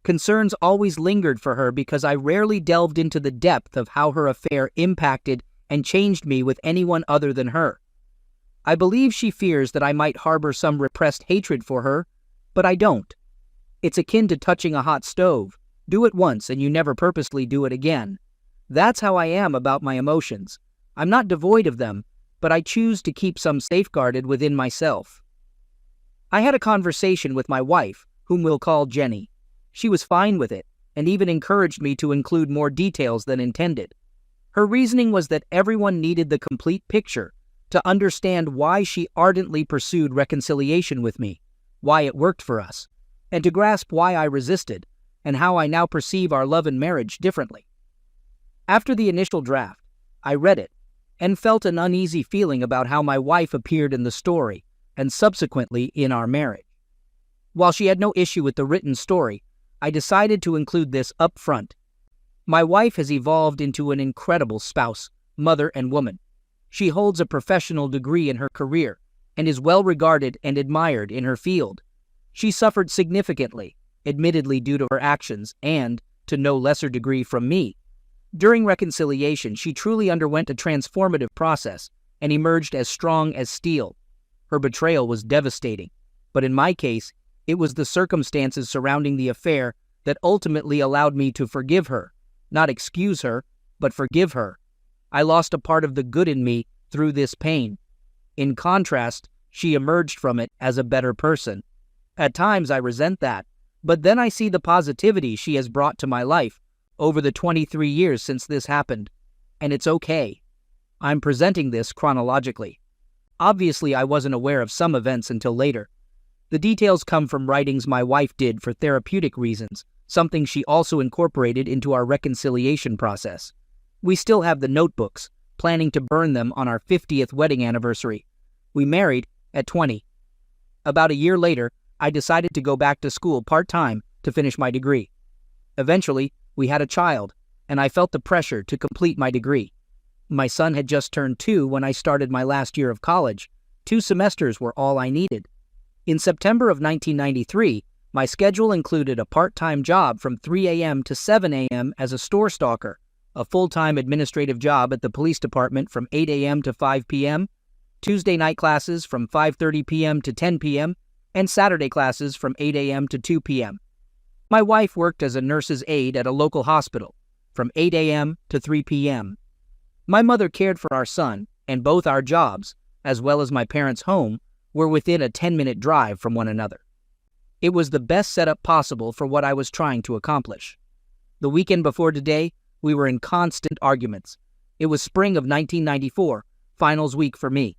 Concerns always lingered for her because I rarely delved into the depth of how her affair impacted and changed me with anyone other than her. I believe she fears that I might harbor some repressed hatred for her, but I don't. It's akin to touching a hot stove. Do it once and you never purposely do it again. That's how I am about my emotions. I'm not devoid of them, but I choose to keep some safeguarded within myself. I had a conversation with my wife, whom we'll call Jenny. She was fine with it, and even encouraged me to include more details than intended. Her reasoning was that everyone needed the complete picture to understand why she ardently pursued reconciliation with me, why it worked for us, and to grasp why I resisted, and how I now perceive our love and marriage differently. After the initial draft, I read it, and felt an uneasy feeling about how my wife appeared in the story, and subsequently in our marriage. While she had no issue with the written story, I decided to include this up front. My wife has evolved into an incredible spouse, mother, and woman. She holds a professional degree in her career and is well regarded and admired in her field. She suffered significantly, admittedly due to her actions and, to no lesser degree, from me. During reconciliation, she truly underwent a transformative process and emerged as strong as steel. Her betrayal was devastating, but in my case, it was the circumstances surrounding the affair that ultimately allowed me to forgive her. Not excuse her, but forgive her. I lost a part of the good in me through this pain. In contrast, she emerged from it as a better person. At times I resent that, but then I see the positivity she has brought to my life over the 23 years since this happened, and it's okay. I'm presenting this chronologically. Obviously, I wasn't aware of some events until later. The details come from writings my wife did for therapeutic reasons, something she also incorporated into our reconciliation process. We still have the notebooks, planning to burn them on our 50th wedding anniversary. We married at 20. About a year later, I decided to go back to school part-time to finish my degree. Eventually, we had a child, and I felt the pressure to complete my degree. My son had just turned 2 when I started my last year of college. 2 semesters were all I needed. In September of 1993, my schedule included a part-time job from 3 a.m. to 7 a.m. as a store stalker, a full-time administrative job at the police department from 8 a.m. to 5 p.m., Tuesday night classes from 5:30 p.m. to 10 p.m., and Saturday classes from 8 a.m. to 2 p.m. My wife worked as a nurse's aide at a local hospital from 8 a.m. to 3 p.m. My mother cared for our son, and both our jobs, as well as my parents' home, were within a 10-minute drive from one another. It was the best setup possible for what I was trying to accomplish. The weekend before today, we were in constant arguments. It was spring of 1994, finals week for me.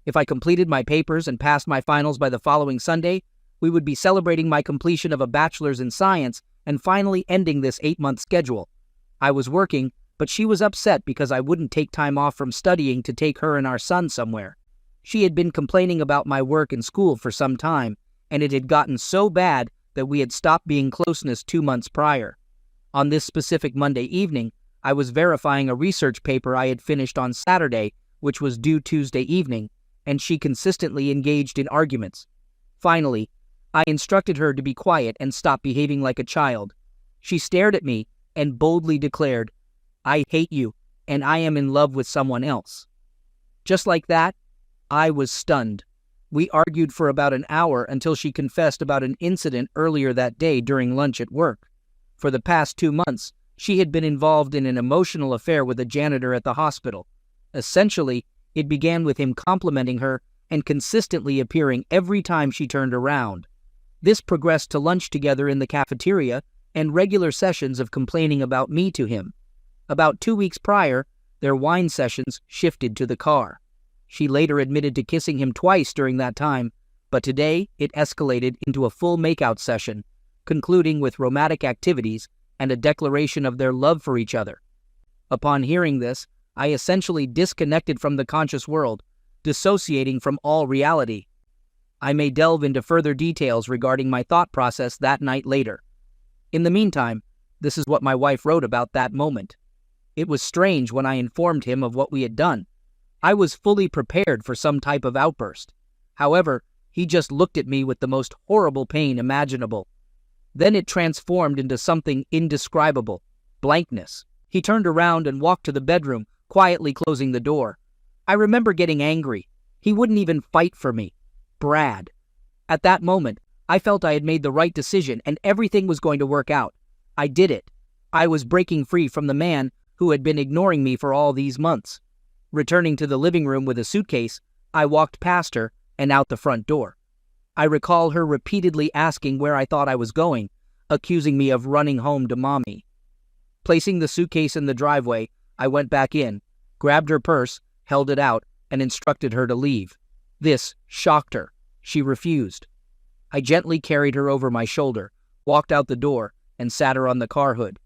If I completed my papers and passed my finals by the following Sunday, we would be celebrating my completion of a bachelor's in science and finally ending this 8-month schedule. I was working, but she was upset because I wouldn't take time off from studying to take her and our son somewhere. She had been complaining about my work and school for some time, and it had gotten so bad that we had stopped being closeness 2 months prior. On this specific Monday evening, I was verifying a research paper I had finished on Saturday, which was due Tuesday evening, and she consistently engaged in arguments. Finally, I instructed her to be quiet and stop behaving like a child. She stared at me and boldly declared, "I hate you, and I am in love with someone else." Just like that, I was stunned. We argued for about an hour until she confessed about an incident earlier that day during lunch at work. For the past 2 months, she had been involved in an emotional affair with a janitor at the hospital. Essentially, it began with him complimenting her and consistently appearing every time she turned around. This progressed to lunch together in the cafeteria and regular sessions of complaining about me to him. About 2 weeks prior, their wine sessions shifted to the car. She later admitted to kissing him twice during that time, but today it escalated into a full makeout session, concluding with romantic activities and a declaration of their love for each other. Upon hearing this, I essentially disconnected from the conscious world, dissociating from all reality. I may delve into further details regarding my thought process that night later. In the meantime, this is what my wife wrote about that moment. It was strange when I informed him of what we had done. I was fully prepared for some type of outburst. However, he just looked at me with the most horrible pain imaginable. Then it transformed into something indescribable, blankness. He turned around and walked to the bedroom, quietly closing the door. I remember getting angry. He wouldn't even fight for me. Brad. At that moment, I felt I had made the right decision and everything was going to work out. I did it. I was breaking free from the man who had been ignoring me for all these months. Returning to the living room with a suitcase, I walked past her and out the front door. I recall her repeatedly asking where I thought I was going, accusing me of running home to mommy. Placing the suitcase in the driveway, I went back in, grabbed her purse, held it out, and instructed her to leave. This shocked her. She refused. I gently carried her over my shoulder, walked out the door, and sat her on the car hood.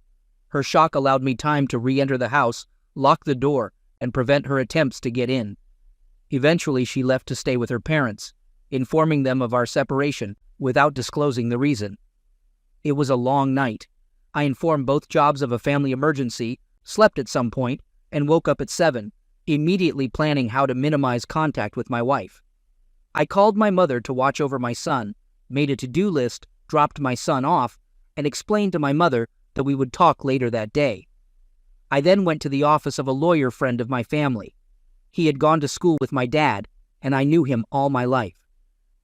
Her shock allowed me time to re-enter the house, lock the door, and prevent her attempts to get in. Eventually, she left to stay with her parents, informing them of our separation without disclosing the reason. It was a long night. I informed both jobs of a family emergency, slept at some point, and woke up at 7, immediately planning how to minimize contact with my wife. I called my mother to watch over my son, made a to-do list, dropped my son off, and explained to my mother that we would talk later that day. I then went to the office of a lawyer friend of my family. He had gone to school with my dad, and I knew him all my life.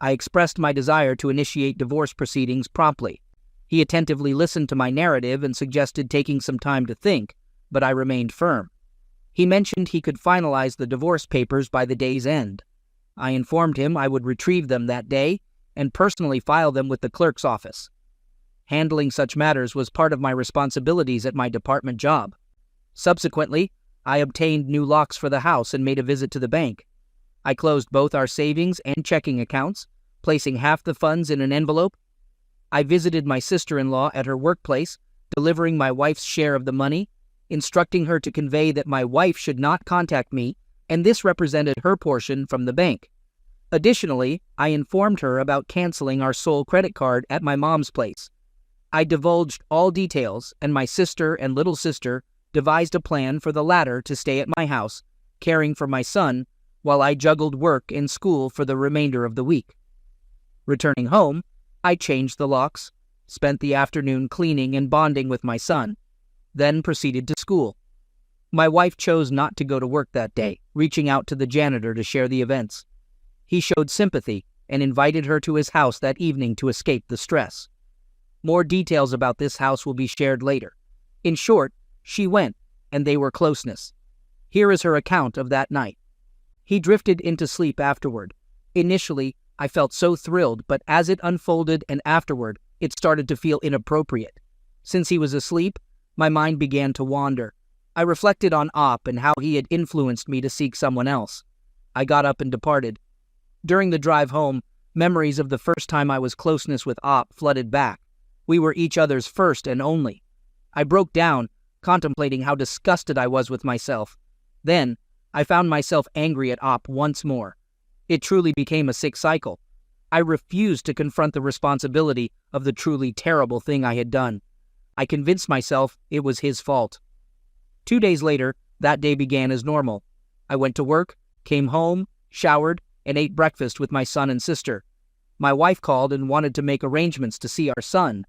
I expressed my desire to initiate divorce proceedings promptly. He attentively listened to my narrative and suggested taking some time to think, but I remained firm. He mentioned he could finalize the divorce papers by the day's end. I informed him I would retrieve them that day and personally file them with the clerk's office. Handling such matters was part of my responsibilities at my department job. Subsequently, I obtained new locks for the house and made a visit to the bank. I closed both our savings and checking accounts, placing half the funds in an envelope. I visited my sister-in-law at her workplace, delivering my wife's share of the money, instructing her to convey that my wife should not contact me, and this represented her portion from the bank. Additionally, I informed her about canceling our sole credit card at my mom's place. I divulged all details, and my sister and little sister devised a plan for the latter to stay at my house, caring for my son, while I juggled work and school for the remainder of the week. Returning home, I changed the locks, spent the afternoon cleaning and bonding with my son, then proceeded to school. My wife chose not to go to work that day, reaching out to the janitor to share the events. He showed sympathy and invited her to his house that evening to escape the stress. More details about this house will be shared later. In short, she went, and they were closeness. Here is her account of that night. He drifted into sleep afterward. Initially, I felt so thrilled, but as it unfolded and afterward, it started to feel inappropriate. Since he was asleep, my mind began to wander. I reflected on Op and how he had influenced me to seek someone else. I got up and departed. During the drive home, memories of the first time I was closeness with Op flooded back. We were each other's first and only. I broke down, contemplating how disgusted I was with myself. Then, I found myself angry at Op once more. It truly became a sick cycle. I refused to confront the responsibility of the truly terrible thing I had done. I convinced myself it was his fault. 2 days later, that day began as normal. I went to work, came home, showered, and ate breakfast with my son and sister. My wife called and wanted to make arrangements to see our son.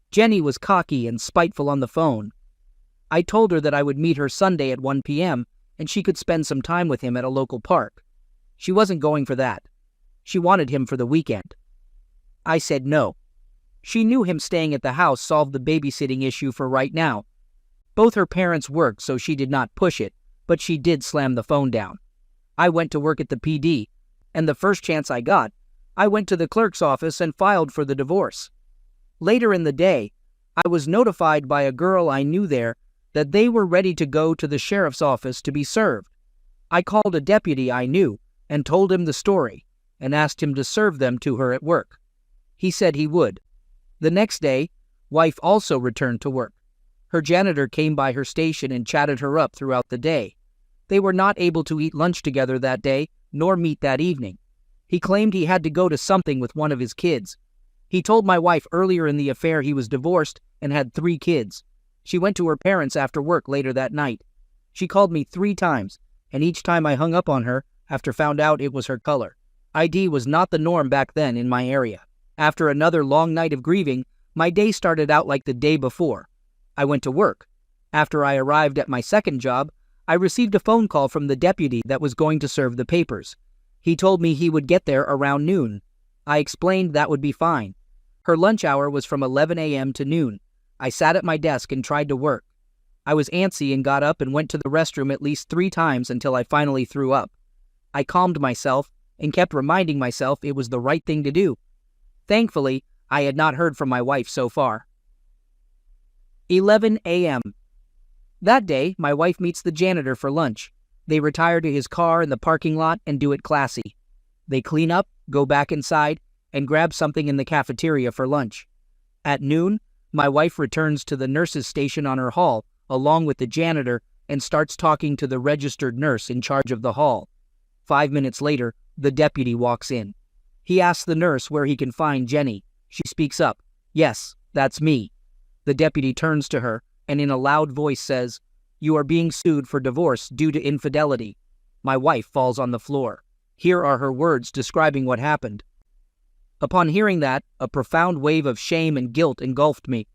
Jenny was cocky and spiteful on the phone. I told her that I would meet her Sunday at 1 p.m. and she could spend some time with him at a local park. She wasn't going for that. She wanted him for the weekend. I said no. She knew him staying at the house solved the babysitting issue for right now. Both her parents worked, so she did not push it, but she did slam the phone down. I went to work at the PD, and the first chance I got, I went to the clerk's office and filed for the divorce. Later in the day, I was notified by a girl I knew there that they were ready to go to the sheriff's office to be served. I called a deputy I knew and told him the story and asked him to serve them to her at work. He said he would. The next day, wife also returned to work. Her janitor came by her station and chatted her up throughout the day. They were not able to eat lunch together that day, nor meet that evening. He claimed he had to go to something with one of his kids. He told my wife earlier in the affair he was divorced and had 3 kids. She went to her parents after work later that night. She called me 3 times, and each time I hung up on her after found out it was her color. ID was not the norm back then in my area. After another long night of grieving, My day started out like the day before. I went to work. After I arrived at my second job, I received a phone call from the deputy that was going to serve the papers. He told me he would get there around noon. I explained that would be fine. Her lunch hour was from 11 a.m. to noon. I sat at my desk and tried to work. I was antsy and got up and went to the restroom at least 3 times until I finally threw up. I calmed myself and kept reminding myself it was the right thing to do. Thankfully, I had not heard from my wife so far. 11 a.m. That day, my wife meets the janitor for lunch. They retire to his car in the parking lot and do it classy. They clean up, go back inside, and grab something in the cafeteria for lunch. At noon, my wife returns to the nurse's station on her hall, along with the janitor, and starts talking to the registered nurse in charge of the hall. 5 minutes later, the deputy walks in. He asks the nurse where he can find Jenny. She speaks up. "Yes, that's me." The deputy turns to her and in a loud voice says, "You are being sued for divorce due to infidelity." My wife falls on the floor. Here are her words describing what happened. Upon hearing that, a profound wave of shame and guilt engulfed me.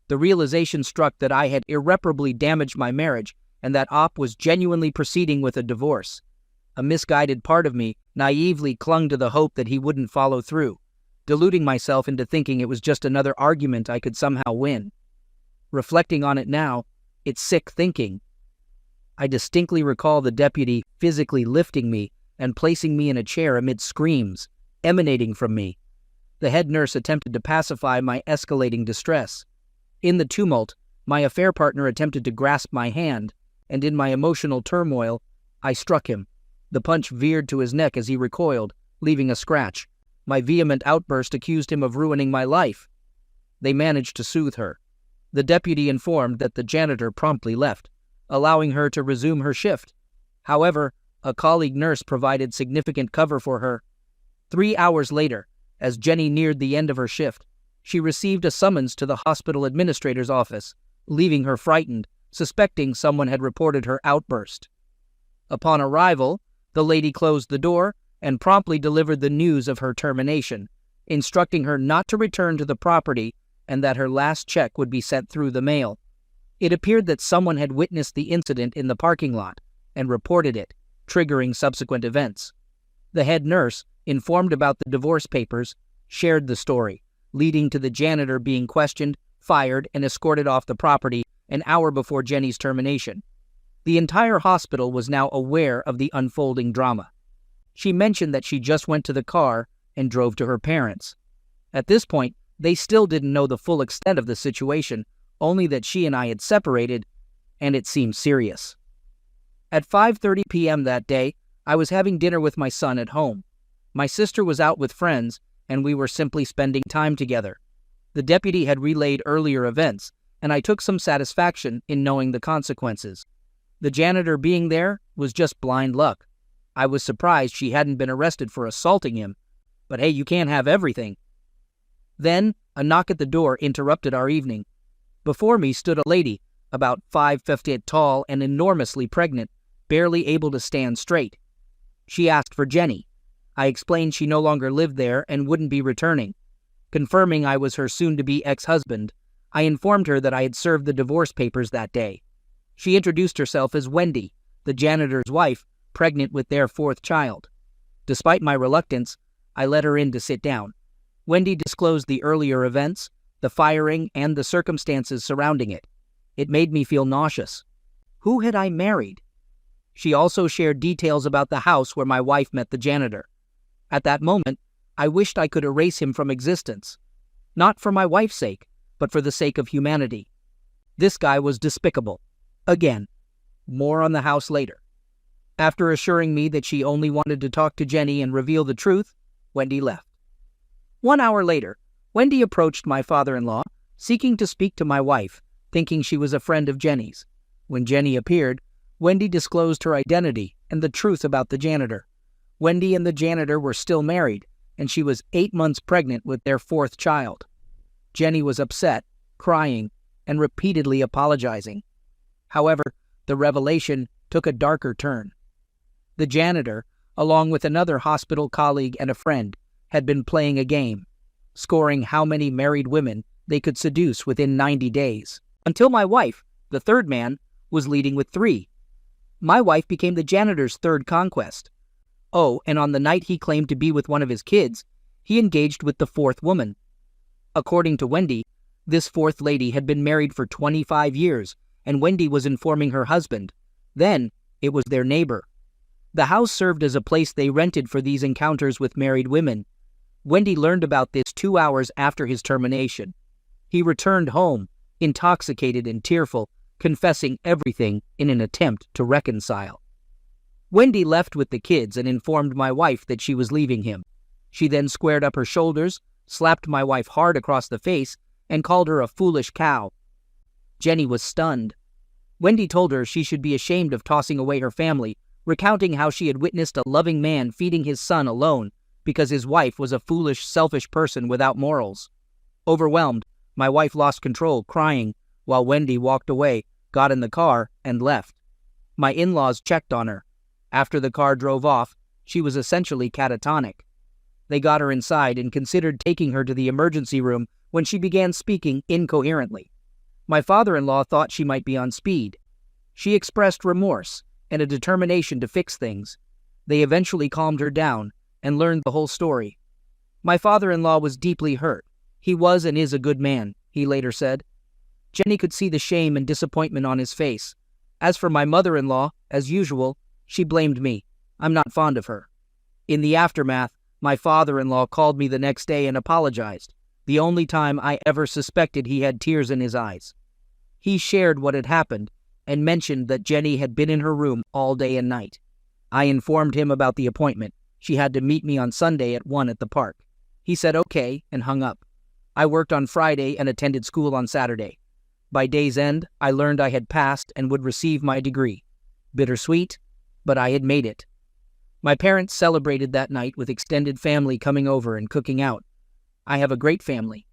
The realization struck that I had irreparably damaged my marriage and that Op was genuinely proceeding with a divorce. A misguided part of me naively clung to the hope that he wouldn't follow through, deluding myself into thinking it was just another argument I could somehow win. Reflecting on it now, it's sick thinking. I distinctly recall the deputy physically lifting me and placing me in a chair amid screams emanating from me. The head nurse attempted to pacify my escalating distress. In the tumult, my affair partner attempted to grasp my hand, and in my emotional turmoil, I struck him. The punch veered to his neck as he recoiled, leaving a scratch. My vehement outburst accused him of ruining my life. They managed to soothe her. The deputy informed that the janitor promptly left, allowing her to resume her shift. However, a colleague nurse provided significant cover for her. 3 hours later, as Jenny neared the end of her shift, she received a summons to the hospital administrator's office, leaving her frightened, suspecting someone had reported her outburst. Upon arrival, the lady closed the door and promptly delivered the news of her termination, instructing her not to return to the property and that her last check would be sent through the mail. It appeared that someone had witnessed the incident in the parking lot and reported it, triggering subsequent events. The head nurse, informed about the divorce papers, shared the story, leading to the janitor being questioned, fired, and escorted off the property an hour before Jenny's termination. The entire hospital was now aware of the unfolding drama. She mentioned that she just went to the car and drove to her parents. At this point, they still didn't know the full extent of the situation, only that she and I had separated, and it seemed serious. At 5:30 p.m. that day, I was having dinner with my son at home. My sister was out with friends, and we were simply spending time together. The deputy had relayed earlier events, and I took some satisfaction in knowing the consequences. The janitor being there was just blind luck. I was surprised she hadn't been arrested for assaulting him, but hey, you can't have everything. Then, a knock at the door interrupted our evening. Before me stood a lady, about 5'8" tall and enormously pregnant, barely able to stand straight. She asked for Jenny. I explained she no longer lived there and wouldn't be returning. Confirming I was her soon-to-be ex-husband, I informed her that I had served the divorce papers that day. She introduced herself as Wendy, the janitor's wife, pregnant with their 4th child. Despite my reluctance, I let her in to sit down. Wendy disclosed the earlier events, the firing, and the circumstances surrounding it. It made me feel nauseous. Who had I married? She also shared details about the house where my wife met the janitor. At that moment, I wished I could erase him from existence. Not for my wife's sake, but for the sake of humanity. This guy was despicable. Again. More on the house later. After assuring me that she only wanted to talk to Jenny and reveal the truth, Wendy left. 1 hour later, Wendy approached my father-in-law, seeking to speak to my wife, thinking she was a friend of Jenny's. When Jenny appeared, Wendy disclosed her identity and the truth about the janitor. Wendy and the janitor were still married, and she was 8 months pregnant with their 4th child. Jenny was upset, crying, and repeatedly apologizing. However, the revelation took a darker turn. The janitor, along with another hospital colleague and a friend, had been playing a game, scoring how many married women they could seduce within 90 days. Until my wife, the third man, was leading with 3. My wife became the janitor's third conquest. Oh, and on the night he claimed to be with one of his kids, he engaged with the 4th woman. According to Wendy, this 4th lady had been married for 25 years, and Wendy was informing her husband. Then, it was their neighbor. The house served as a place they rented for these encounters with married women. Wendy learned about this 2 hours after his termination. He returned home, intoxicated and tearful, confessing everything in an attempt to reconcile. Wendy left with the kids and informed my wife that she was leaving him. She then squared up her shoulders, slapped my wife hard across the face, and called her a foolish cow. Jenny was stunned. Wendy told her she should be ashamed of tossing away her family, recounting how she had witnessed a loving man feeding his son alone because his wife was a foolish, selfish person without morals. Overwhelmed, my wife lost control, crying, while Wendy walked away, got in the car, and left. My in-laws checked on her. After the car drove off, she was essentially catatonic. They got her inside and considered taking her to the emergency room when she began speaking incoherently. My father-in-law thought she might be on speed. She expressed remorse and a determination to fix things. They eventually calmed her down and learned the whole story. My father-in-law was deeply hurt. He was and is a good man, he later said. Jenny could see the shame and disappointment on his face. As for my mother-in-law, as usual, she blamed me. I'm not fond of her. In the aftermath, my father-in-law called me the next day and apologized, the only time I ever suspected he had tears in his eyes. He shared what had happened and mentioned that Jenny had been in her room all day and night. I informed him about the appointment. She had to meet me on Sunday at 1 at the park. He said okay and hung up. I worked on Friday and attended school on Saturday. By day's end, I learned I had passed and would receive my degree. Bittersweet, but I had made it. My parents celebrated that night with extended family coming over and cooking out. I have a great family.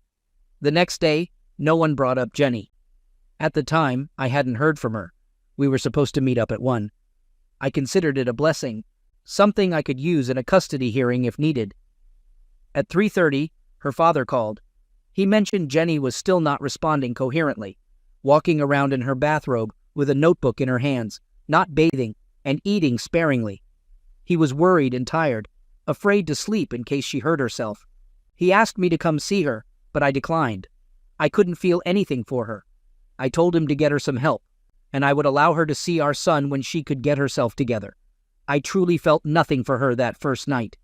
The next day, no one brought up Jenny. At the time, I hadn't heard from her. We were supposed to meet up at 1. I considered it a blessing, something I could use in a custody hearing if needed. At 3:30, her father called. He mentioned Jenny was still not responding coherently, walking around in her bathrobe with a notebook in her hands, not bathing, and eating sparingly. He was worried and tired, afraid to sleep in case she hurt herself. He asked me to come see her, but I declined. I couldn't feel anything for her. I told him to get her some help, and I would allow her to see our son when she could get herself together. I truly felt nothing for her that first night.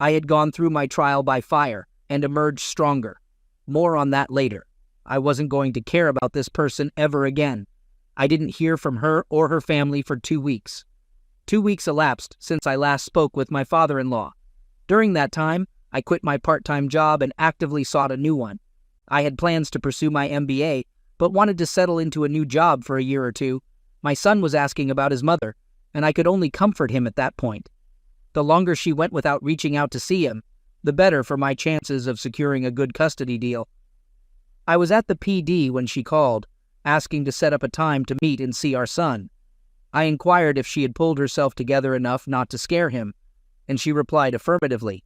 I had gone through my trial by fire and emerged stronger. More on that later. I wasn't going to care about this person ever again. I didn't hear from her or her family for 2 weeks. 2 weeks elapsed since I last spoke with my father-in-law. During that time, I quit my part-time job and actively sought a new one. I had plans to pursue my MBA, but wanted to settle into a new job for a year or 2. My son was asking about his mother, and I could only comfort him at that point. The longer she went without reaching out to see him, the better for my chances of securing a good custody deal. I was at the PD when she called, asking to set up a time to meet and see our son. I inquired if she had pulled herself together enough not to scare him, and she replied affirmatively.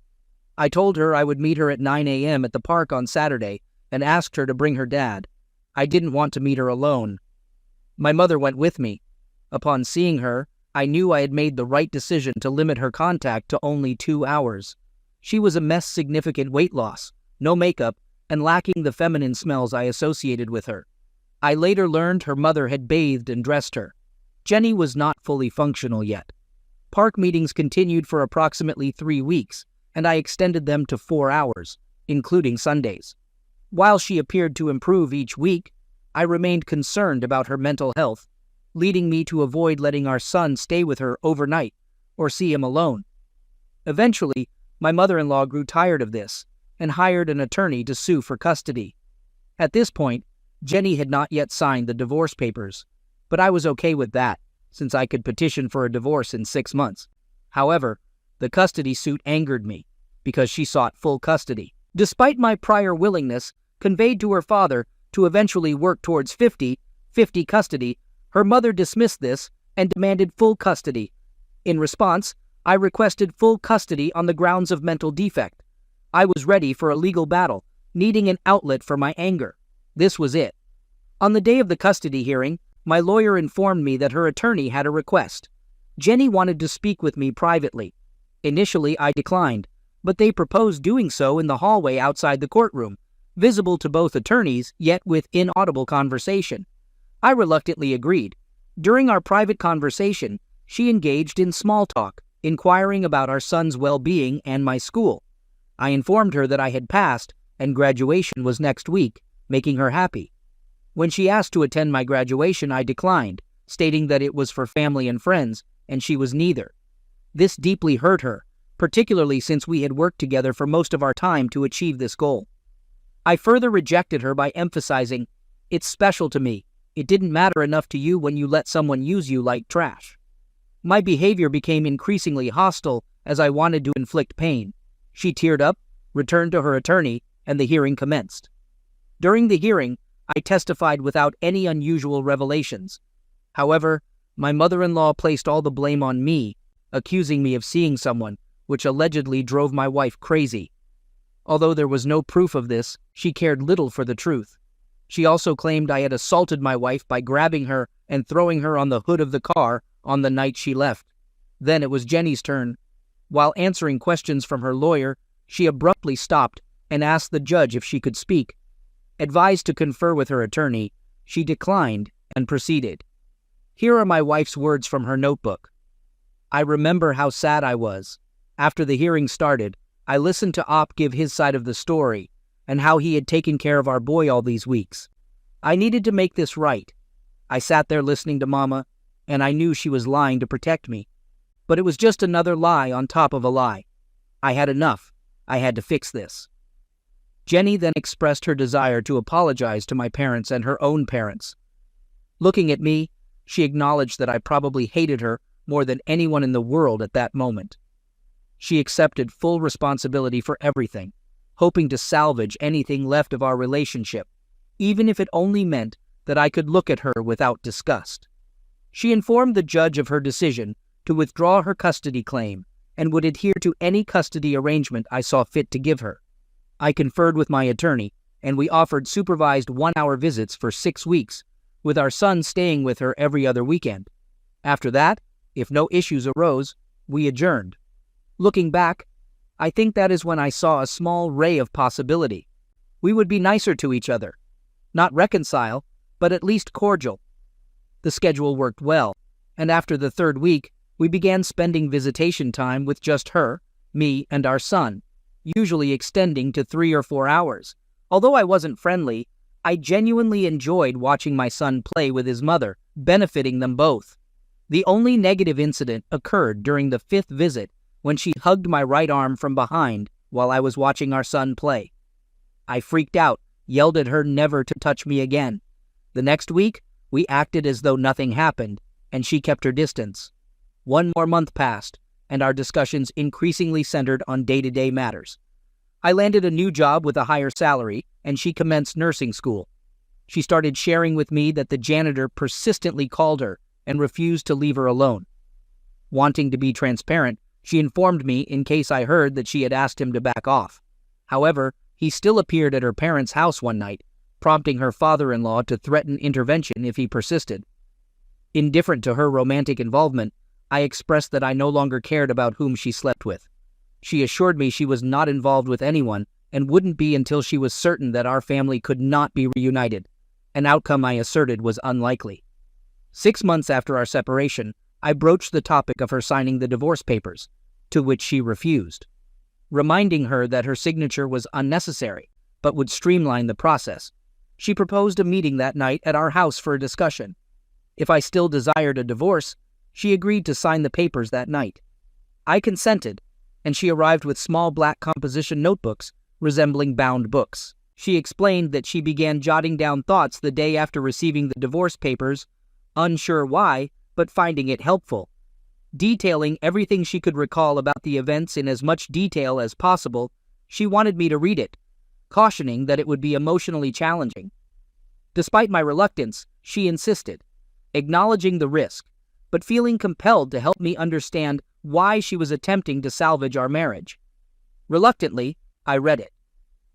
I told her I would meet her at 9 a.m. at the park on Saturday and asked her to bring her dad. I didn't want to meet her alone. My mother went with me. Upon seeing her, I knew I had made the right decision to limit her contact to only 2 hours. She was a mess, significant weight loss, no makeup, and lacking the feminine smells I associated with her. I later learned her mother had bathed and dressed her. Jenny was not fully functional yet. Park meetings continued for approximately 3 weeks, and I extended them to 4 hours, including Sundays. While she appeared to improve each week, I remained concerned about her mental health, leading me to avoid letting our son stay with her overnight or see him alone. Eventually, my mother-in-law grew tired of this and hired an attorney to sue for custody. At this point, Jenny had not yet signed the divorce papers, but I was okay with that, since I could petition for a divorce in 6 months. However, the custody suit angered me, because she sought full custody. Despite my prior willingness, conveyed to her father, to eventually work towards 50-50 custody, her mother dismissed this and demanded full custody. In response, I requested full custody on the grounds of mental defect. I was ready for a legal battle, needing an outlet for my anger. This was it. On the day of the custody hearing, my lawyer informed me that her attorney had a request. Jenny wanted to speak with me privately. Initially, I declined, but they proposed doing so in the hallway outside the courtroom, visible to both attorneys, yet with inaudible conversation. I reluctantly agreed. During our private conversation, she engaged in small talk, inquiring about our son's well-being and my school. I informed her that I had passed and graduation was next week, making her happy. When she asked to attend my graduation, I declined, stating that it was for family and friends, and she was neither. This deeply hurt her, particularly since we had worked together for most of our time to achieve this goal. I further rejected her by emphasizing, "It's special to me. It didn't matter enough to you when you let someone use you like trash." My behavior became increasingly hostile as I wanted to inflict pain. She teared up, returned to her attorney, and the hearing commenced. During the hearing, I testified without any unusual revelations. However, my mother-in-law placed all the blame on me, accusing me of seeing someone, which allegedly drove my wife crazy. Although there was no proof of this, she cared little for the truth. She also claimed I had assaulted my wife by grabbing her and throwing her on the hood of the car on the night she left. Then it was Jenny's turn. While answering questions from her lawyer, she abruptly stopped and asked the judge if she could speak. Advised to confer with her attorney, she declined and proceeded. Here are my wife's words from her notebook. "I remember how sad I was. After the hearing started, I listened to Op give his side of the story and how he had taken care of our boy all these weeks. I needed to make this right. I sat there listening to Mama, and I knew she was lying to protect me. But it was just another lie on top of a lie. I had enough. I had to fix this." Jenny then expressed her desire to apologize to my parents and her own parents. Looking at me, she acknowledged that I probably hated her more than anyone in the world at that moment. She accepted full responsibility for everything, hoping to salvage anything left of our relationship, even if it only meant that I could look at her without disgust. She informed the judge of her decision to withdraw her custody claim and would adhere to any custody arrangement I saw fit to give her. I conferred with my attorney, and we offered supervised one-hour visits for 6 weeks, with our son staying with her every other weekend. After that, if no issues arose, we adjourned. Looking back, I think that is when I saw a small ray of possibility. We would be nicer to each other. Not reconcile, but at least cordial. The schedule worked well, and after the 3rd week, we began spending visitation time with just her, me, and our son, usually extending to 3 or 4 hours. Although I wasn't friendly, I genuinely enjoyed watching my son play with his mother, benefiting them both. The only negative incident occurred during the 5th visit when she hugged my right arm from behind while I was watching our son play. I freaked out, yelled at her never to touch me again. The next week, we acted as though nothing happened, and she kept her distance. 1 more month passed, and our discussions increasingly centered on day-to-day matters. I landed a new job with a higher salary, and she commenced nursing school. She started sharing with me that the janitor persistently called her and refused to leave her alone. Wanting to be transparent, she informed me in case I heard that she had asked him to back off. However, he still appeared at her parents' house one night, prompting her father-in-law to threaten intervention if he persisted. Indifferent to her romantic involvement, I expressed that I no longer cared about whom she slept with. She assured me she was not involved with anyone and wouldn't be until she was certain that our family could not be reunited, an outcome I asserted was unlikely. 6 months after our separation, I broached the topic of her signing the divorce papers, to which she refused. Reminding her that her signature was unnecessary, but would streamline the process, she proposed a meeting that night at our house for a discussion. If I still desired a divorce, she agreed to sign the papers that night. I consented, and she arrived with small black composition notebooks resembling bound books. She explained that she began jotting down thoughts the day after receiving the divorce papers, unsure why, but finding it helpful. Detailing everything she could recall about the events in as much detail as possible, she wanted me to read it, cautioning that it would be emotionally challenging. Despite my reluctance, she insisted, acknowledging the risk, but feeling compelled to help me understand why she was attempting to salvage our marriage. Reluctantly, I read it.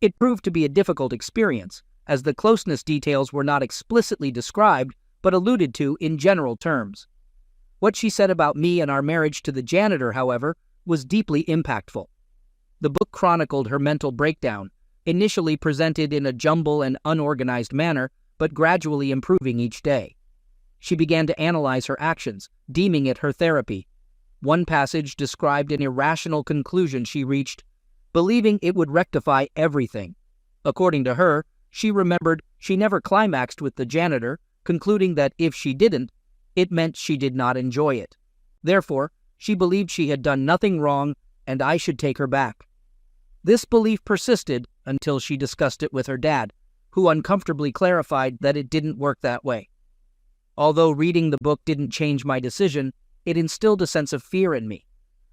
It proved to be a difficult experience, as the closeness details were not explicitly described but alluded to in general terms. What she said about me and our marriage to the janitor, however, was deeply impactful. The book chronicled her mental breakdown, initially presented in a jumble and unorganized manner, but gradually improving each day. She began to analyze her actions, deeming it her therapy. One passage described an irrational conclusion she reached, believing it would rectify everything. According to her, she remembered she never climaxed with the janitor, concluding that if she didn't, it meant she did not enjoy it. Therefore, she believed she had done nothing wrong and I should take her back. This belief persisted until she discussed it with her dad, who uncomfortably clarified that it didn't work that way. Although reading the book didn't change my decision, it instilled a sense of fear in me.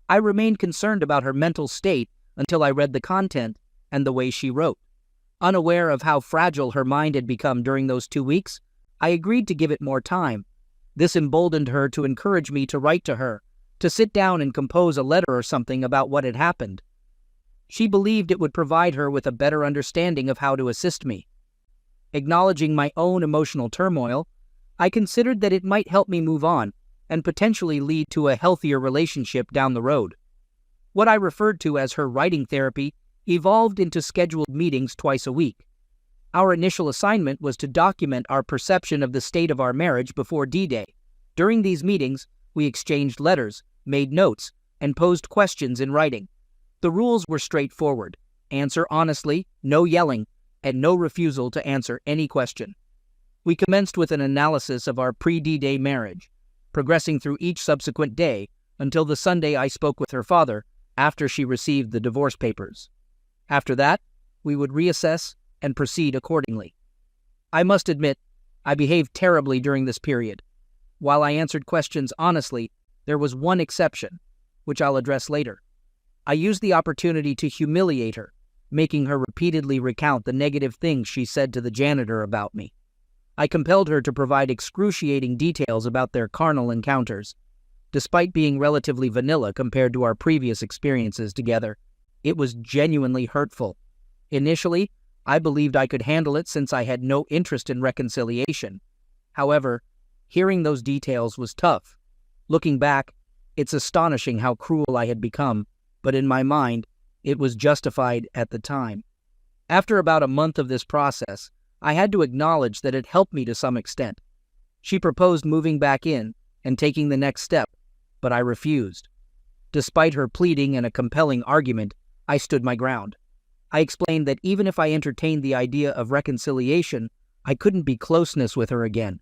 I remained concerned about her mental state until I read the content and the way she wrote. Unaware of how fragile her mind had become during those 2 weeks, I agreed to give it more time. This emboldened her to encourage me to write to her, to sit down and compose a letter or something about what had happened. She believed it would provide her with a better understanding of how to assist me. Acknowledging my own emotional turmoil, I considered that it might help me move on and potentially lead to a healthier relationship down the road. What I referred to as her writing therapy evolved into scheduled meetings twice a week. Our initial assignment was to document our perception of the state of our marriage before D-Day. During these meetings, we exchanged letters, made notes, and posed questions in writing. The rules were straightforward: answer honestly, no yelling, and no refusal to answer any question. We commenced with an analysis of our pre-D-Day marriage, progressing through each subsequent day until the Sunday I spoke with her father after she received the divorce papers. After that, we would reassess and proceed accordingly. I must admit, I behaved terribly during this period. While I answered questions honestly, there was one exception, which I'll address later. I used the opportunity to humiliate her, making her repeatedly recount the negative things she said to the janitor about me. I compelled her to provide excruciating details about their carnal encounters. Despite being relatively vanilla compared to our previous experiences together, it was genuinely hurtful. Initially, I believed I could handle it since I had no interest in reconciliation. However, hearing those details was tough. Looking back, it's astonishing how cruel I had become, but in my mind, it was justified at the time. After about a month of this process, I had to acknowledge that it helped me to some extent. She proposed moving back in and taking the next step, but I refused. Despite her pleading and a compelling argument, I stood my ground. I explained that even if I entertained the idea of reconciliation, I couldn't be closeness with her again.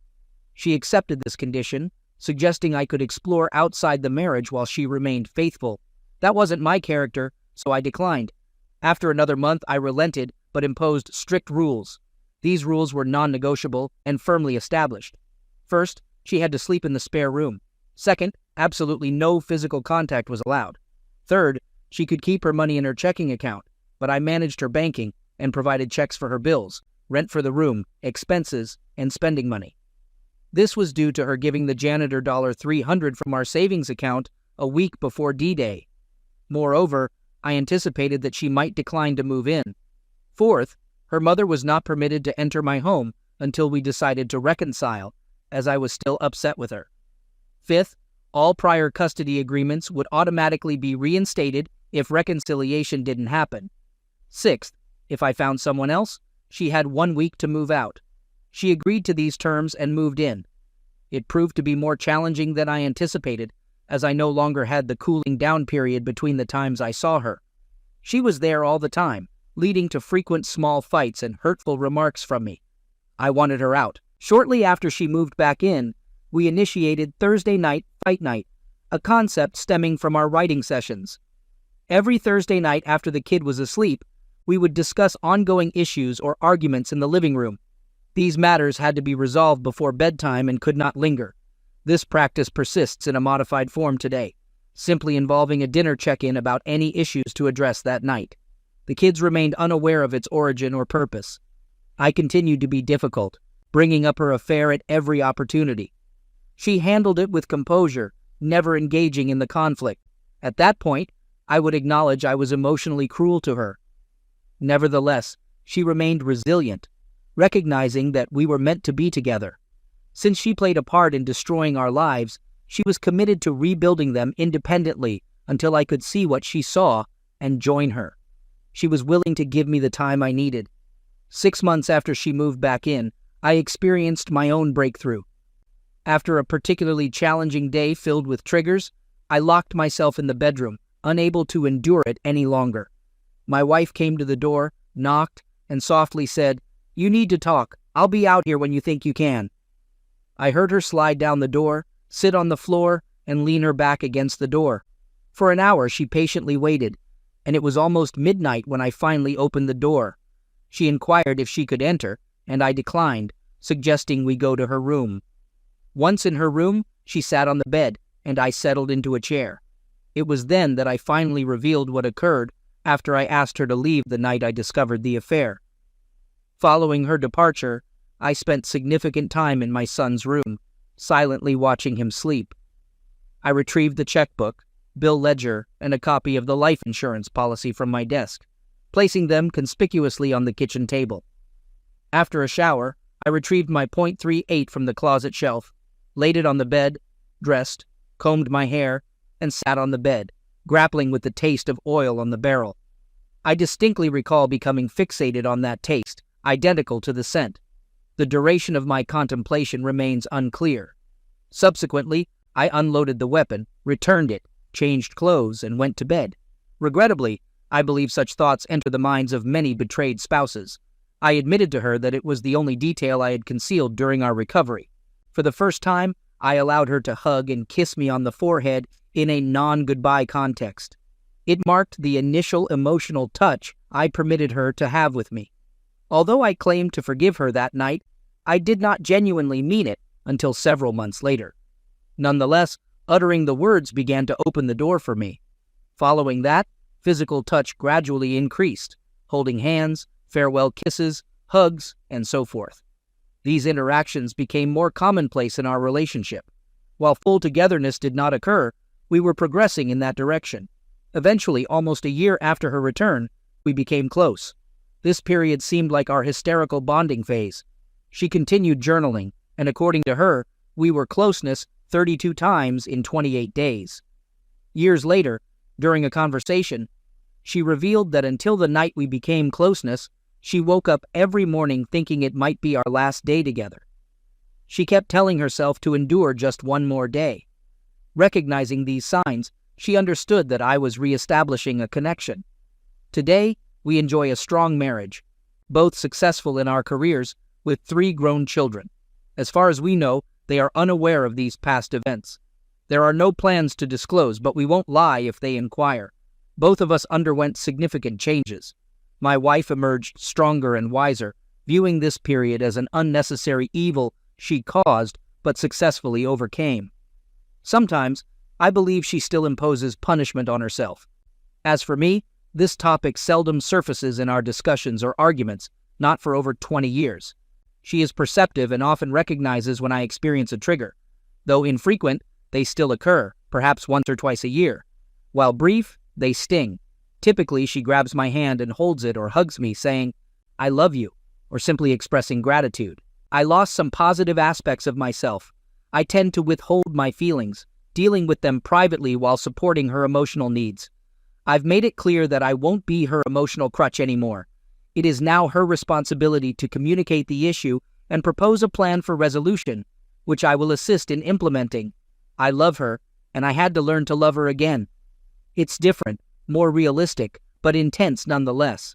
She accepted this condition, suggesting I could explore outside the marriage while she remained faithful. That wasn't my character, so I declined. After another month, I relented, but imposed strict rules. These rules were non-negotiable and firmly established. First, she had to sleep in the spare room. Second, absolutely no physical contact was allowed. Third, she could keep her money in her checking account, but I managed her banking and provided checks for her bills, rent for the room, expenses, and spending money. This was due to her giving the janitor $300 from our savings account a week before D-Day. Moreover, I anticipated that she might decline to move in. Fourth, her mother was not permitted to enter my home until we decided to reconcile, as I was still upset with her. Fifth, all prior custody agreements would automatically be reinstated if reconciliation didn't happen. Sixth, if I found someone else, she had 1 week to move out. She agreed to these terms and moved in. It proved to be more challenging than I anticipated, as I no longer had the cooling down period between the times I saw her. She was there all the time, leading to frequent small fights and hurtful remarks from me. I wanted her out. Shortly after she moved back in, we initiated Thursday night fight night, a concept stemming from our writing sessions. Every Thursday night after the kid was asleep, we would discuss ongoing issues or arguments in the living room. These matters had to be resolved before bedtime and could not linger. This practice persists in a modified form today, simply involving a dinner check-in about any issues to address that night. The kids remained unaware of its origin or purpose. I continued to be difficult, bringing up her affair at every opportunity. She handled it with composure, never engaging in the conflict. At that point, I would acknowledge I was emotionally cruel to her. Nevertheless, she remained resilient. recognizing that we were meant to be together. Since she played a part in destroying our lives, she was committed to rebuilding them independently until I could see what she saw and join her. She was willing to give me the time I needed. 6 months after she moved back in, I experienced my own breakthrough. After a particularly challenging day filled with triggers, I locked myself in the bedroom, unable to endure it any longer. My wife came to the door, knocked, and softly said, "You need to talk. I'll be out here when you think you can." I heard her slide down the door, sit on the floor, and lean her back against the door. For an hour she patiently waited, and it was almost midnight when I finally opened the door. She inquired if she could enter, and I declined, suggesting we go to her room. Once in her room, she sat on the bed, and I settled into a chair. It was then that I finally revealed what occurred after I asked her to leave the night I discovered the affair. Following her departure, I spent significant time in my son's room, silently watching him sleep. I retrieved the checkbook, bill ledger, and a copy of the life insurance policy from my desk, placing them conspicuously on the kitchen table. After a shower, I retrieved my .38 from the closet shelf, laid it on the bed, dressed, combed my hair, and sat on the bed, grappling with the taste of oil on the barrel. I distinctly recall becoming fixated on that taste, identical to the scent. The duration of my contemplation remains unclear. Subsequently, I unloaded the weapon, returned it, changed clothes, and went to bed. Regrettably, I believe such thoughts enter the minds of many betrayed spouses. I admitted to her that it was the only detail I had concealed during our recovery. For the first time, I allowed her to hug and kiss me on the forehead in a non-goodbye context. It marked the initial emotional touch I permitted her to have with me. Although I claimed to forgive her that night, I did not genuinely mean it until several months later. Nonetheless, uttering the words began to open the door for me. Following that, physical touch gradually increased, holding hands, farewell kisses, hugs, and so forth. These interactions became more commonplace in our relationship. While full togetherness did not occur, we were progressing in that direction. Eventually, almost a year after her return, we became close. This period seemed like our hysterical bonding phase. She continued journaling, and according to her, we were closeness 32 times in 28 days. Years later, during a conversation, she revealed that until the night we became closeness, she woke up every morning thinking it might be our last day together. She kept telling herself to endure just one more day. Recognizing these signs, she understood that I was reestablishing a connection. Today, we enjoy a strong marriage, both successful in our careers, with 3 grown children. As far as we know, they are unaware of these past events. There are no plans to disclose, but we won't lie if they inquire. Both of us underwent significant changes. My wife emerged stronger and wiser, viewing this period as an unnecessary evil she caused but successfully overcame. Sometimes, I believe she still imposes punishment on herself. As for me, this topic seldom surfaces in our discussions or arguments, not for over 20 years. She is perceptive and often recognizes when I experience a trigger. Though infrequent, they still occur, perhaps once or twice a year. While brief, they sting. Typically, she grabs my hand and holds it or hugs me, saying, "I love you," or simply expressing gratitude. I lost some positive aspects of myself. I tend to withhold my feelings, dealing with them privately while supporting her emotional needs. I've made it clear that I won't be her emotional crutch anymore. It is now her responsibility to communicate the issue and propose a plan for resolution, which I will assist in implementing. I love her, and I had to learn to love her again. It's different, more realistic, but intense nonetheless.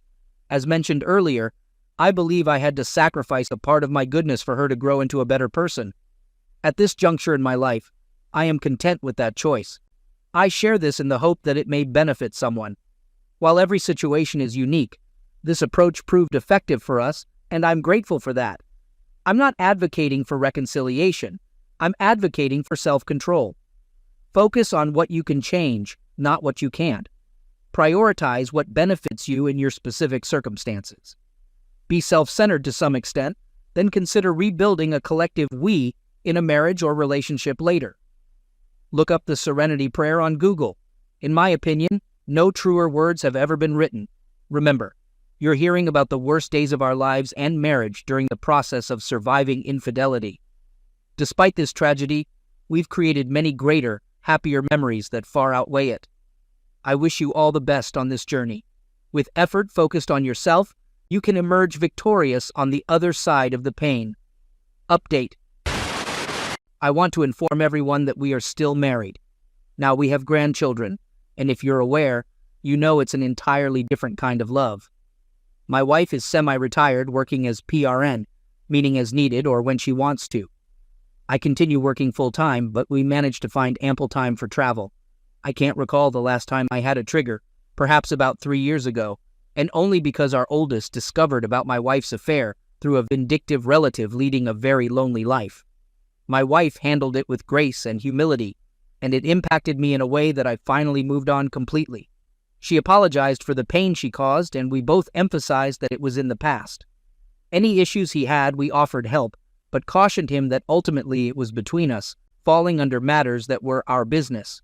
As mentioned earlier, I believe I had to sacrifice a part of my goodness for her to grow into a better person. At this juncture in my life, I am content with that choice. I share this in the hope that it may benefit someone. While every situation is unique, this approach proved effective for us, and I'm grateful for that. I'm not advocating for reconciliation. I'm advocating for self-control. Focus on what you can change, not what you can't. Prioritize what benefits you in your specific circumstances. Be self-centered to some extent, then consider rebuilding a collective we in a marriage or relationship later. Look up the Serenity Prayer on Google. In my opinion, no truer words have ever been written. Remember, You're hearing about the worst days of our lives and marriage during the process of surviving infidelity. Despite this tragedy, we've created many greater, happier memories that far outweigh it. I wish you all the best on this journey. With effort focused on yourself, you can emerge victorious on the other side of the pain. Update. I want to inform everyone that we are still married. Now we have grandchildren, and if you're aware, you know it's an entirely different kind of love. My wife is semi-retired, working as PRN, meaning as needed or when she wants to. I continue working full-time, but we manage to find ample time for travel. I can't recall the last time I had a trigger, perhaps about 3 years ago, and only because our oldest discovered about my wife's affair through a vindictive relative leading a very lonely life. My wife handled it with grace and humility, and it impacted me in a way that I finally moved on completely. She apologized for the pain she caused, and we both emphasized that it was in the past. Any issues he had, we offered help, but cautioned him that ultimately it was between us, falling under matters that were our business.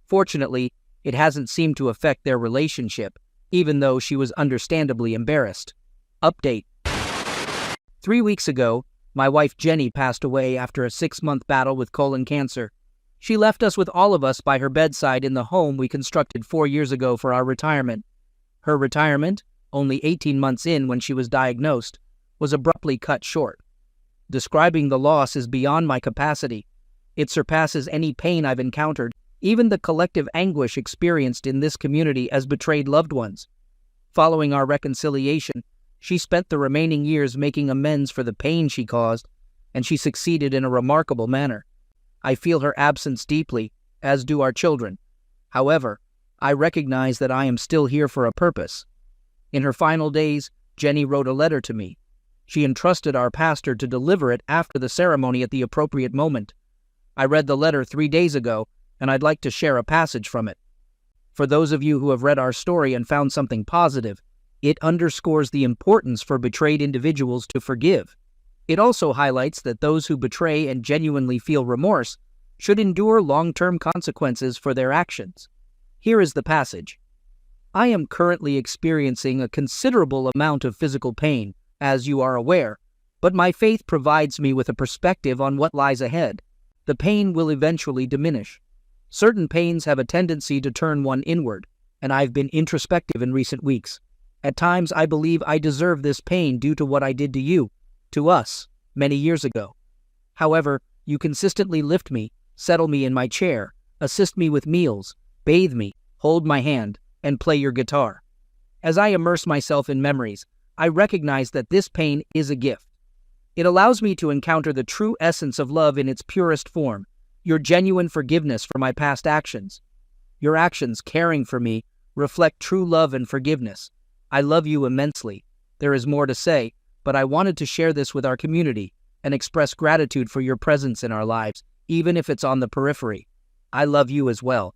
Fortunately, it hasn't seemed to affect their relationship, even though she was understandably embarrassed. Update. 3 weeks ago, my wife Jenny passed away after a 6-month battle with colon cancer. She left us with all of us by her bedside in the home we constructed 4 years ago for our retirement. Her retirement, only 18 months in when she was diagnosed, was abruptly cut short. Describing the loss is beyond my capacity. It surpasses any pain I've encountered, even the collective anguish experienced in this community as betrayed loved ones. Following our reconciliation, she spent the remaining years making amends for the pain she caused, and she succeeded in a remarkable manner. I feel her absence deeply, as do our children. However, I recognize that I am still here for a purpose. In her final days, Jenny wrote a letter to me. She entrusted our pastor to deliver it after the ceremony at the appropriate moment. I read the letter 3 days ago, and I'd like to share a passage from it. For those of you who have read our story and found something positive, it underscores the importance for betrayed individuals to forgive. It also highlights that those who betray and genuinely feel remorse should endure long-term consequences for their actions. Here is the passage. I am currently experiencing a considerable amount of physical pain, as you are aware, but my faith provides me with a perspective on what lies ahead. The pain will eventually diminish. Certain pains have a tendency to turn one inward, and I've been introspective in recent weeks. At times I believe I deserve this pain due to what I did to you, to us, many years ago. However, you consistently lift me, settle me in my chair, assist me with meals, bathe me, hold my hand, and play your guitar. As I immerse myself in memories, I recognize that this pain is a gift. It allows me to encounter the true essence of love in its purest form, your genuine forgiveness for my past actions. Your actions caring for me reflect true love and forgiveness. I love you immensely. There is more to say, but I wanted to share this with our community and express gratitude for your presence in our lives, even if it's on the periphery. I love you as well.